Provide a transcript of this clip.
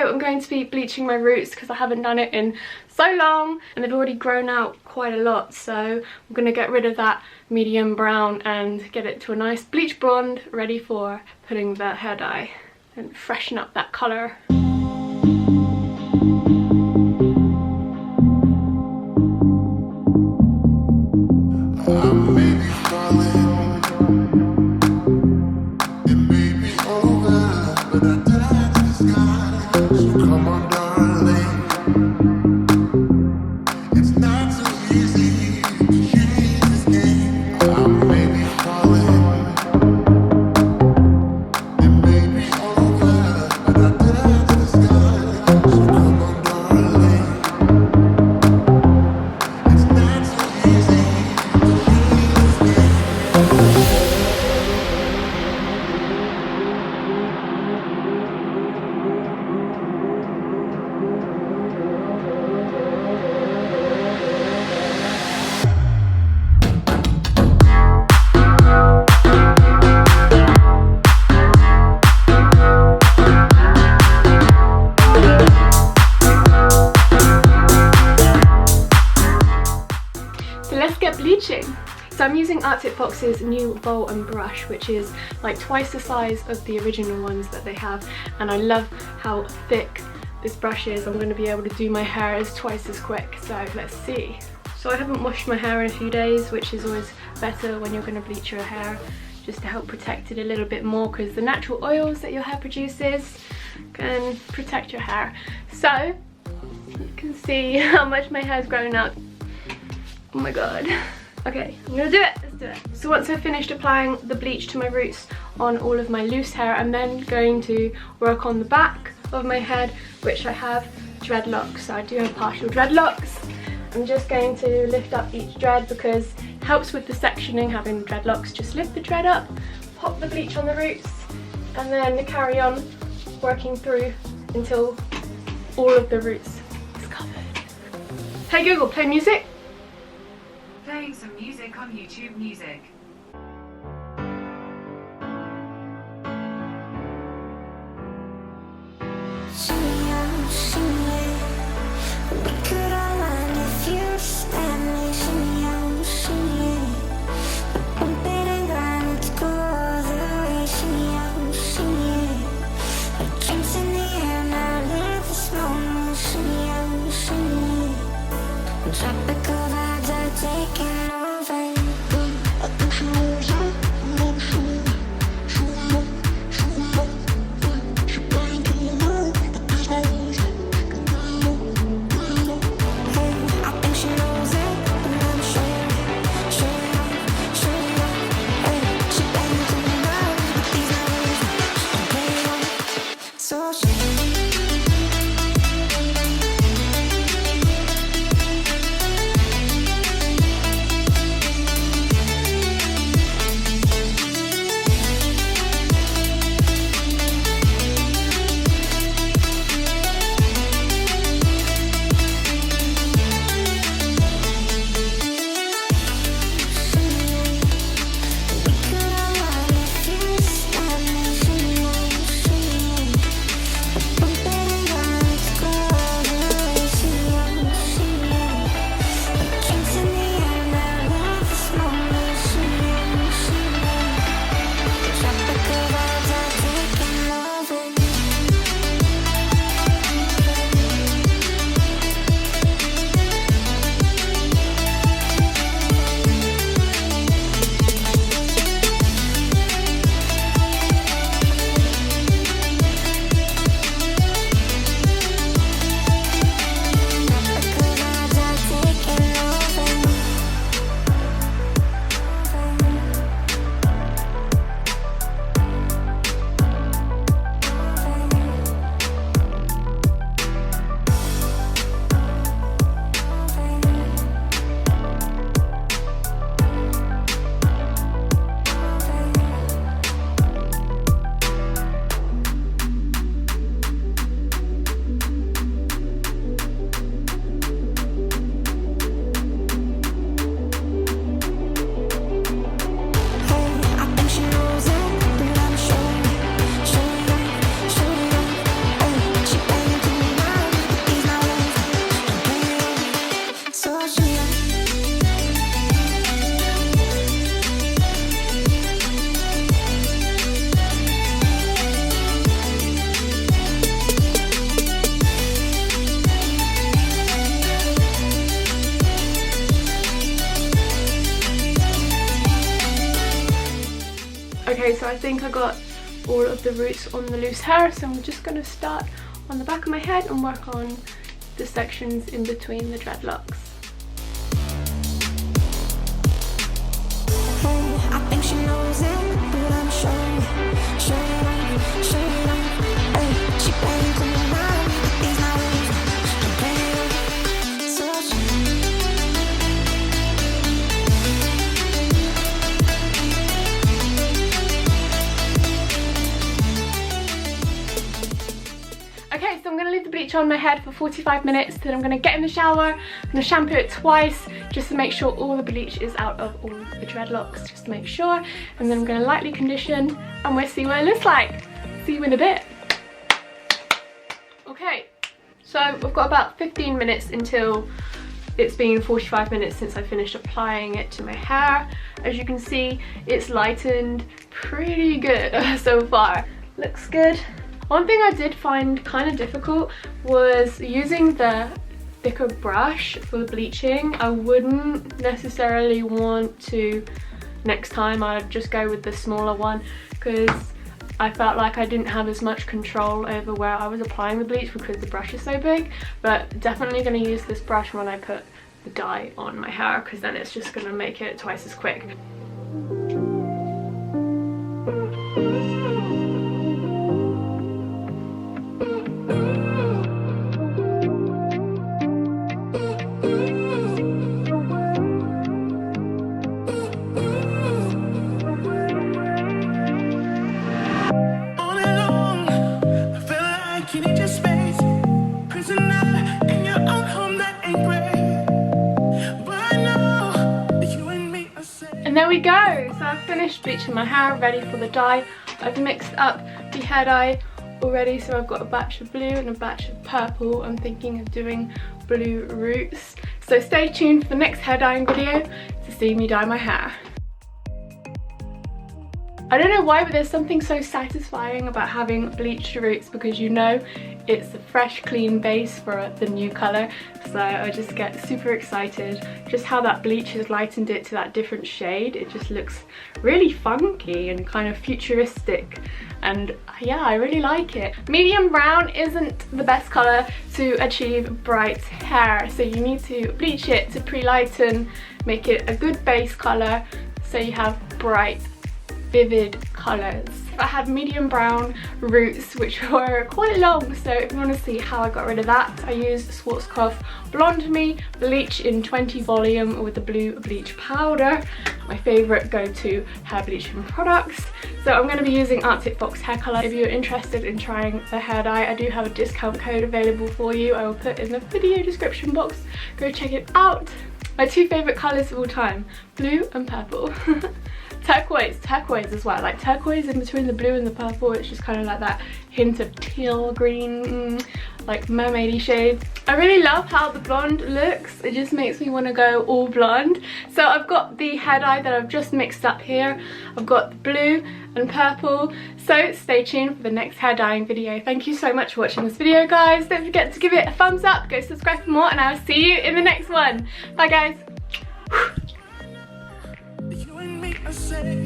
I'm going to be bleaching my roots because I haven't done it in so long and they've already grown out quite a lot, so I'm going to get rid of that medium brown and get it to a nice bleach blonde, ready for putting the hair dye and freshen up that colour. So I'm using Arctic Fox's new bowl and brush, which is like twice the size of the original ones that they have, and I love how thick this brush is. I'm going to be able to do my hair as twice as quick, so let's see. So I haven't washed my hair in a few days, which is always better when you're going to bleach your hair, just to help protect it a little bit more, because the natural oils that your hair produces can protect your hair. So you can see how much my hair's grown out. Oh my god. Okay, I'm gonna do it, let's do it. So once I've finished applying the bleach to my roots on all of my loose hair, I'm then going to work on the back of my head, which I have dreadlocks. So I do have partial dreadlocks. I'm just going to lift up each dread because it helps with the sectioning, having dreadlocks. Just lift the dread up, pop the bleach on the roots, and then carry on working through until all of the roots is covered. Hey Google, play music. Playing some music on YouTube Music. Okay, so I think I got all of the roots on the loose hair, so I'm just going to start on the back of my head and work on the sections in between the dreadlocks. I think she knows it, but I'm showing hey, she playing to my mind with these hours. I'm playing so Okay, so I'm going to leave the bleach on my head for 45 minutes, then I'm going to get in the shower, I'm going to shampoo it twice just to make sure all the bleach is out of all the dreadlocks, just to make sure, and then I'm going to lightly condition and we'll see what it looks like. See you in a bit. Okay, so I've got about 15 minutes until it's been 45 minutes since I finished applying it to my hair. As you can see, it's lightened pretty good so far. Looks good. One thing I did find kind of difficult was using the thicker brush for the bleaching. I wouldn't necessarily want to, next time I'd just go with the smaller one, because I felt like I didn't have as much control over where I was applying the bleach because the brush is so big. But definitely going to use this brush when I put the dye on my hair, because then it's just going to make it twice as quick. And there we go, so I've finished bleaching my hair, ready for the dye. I've mixed up the hair dye already, so I've got a batch of blue and a batch of purple. I'm thinking of doing blue roots. So stay tuned for the next hair dyeing video to see me dye my hair. I don't know why, but there's something so satisfying about having bleached roots, because you know it's a fresh, clean base for the new colour. So I just get super excited. Just how that bleach has lightened it to that different shade. It just looks really funky and kind of futuristic. And yeah, I really like it. Medium brown isn't the best colour to achieve bright hair. So you need to bleach it to pre-lighten, make it a good base colour so you have bright, vivid colours. I had medium brown roots which were quite long, so if you want to see how I got rid of that, I used Schwarzkopf Blondme bleach in 20 volume with the blue bleach powder, my favourite go-to hair bleaching products. So I'm going to be using Arctic Fox hair colour. If you're interested in trying the hair dye, I do have a discount code available for you. I will put in the video description box. Go check it out. My two favourite colours of all time, blue and purple. Turquoise as well, like turquoise in between the blue and the purple. It's just kind of like that hint of teal green, like mermaidy shade. I really love how the blonde looks. It just makes me want to go all blonde. So I've got the hair dye that I've just mixed up here. I've got the blue and purple. So stay tuned for the next hair dyeing video. Thank you so much for watching this video, guys. Don't forget to give it a thumbs up, go subscribe for more, and I'll see you in the next one. Bye, guys. you and me, I say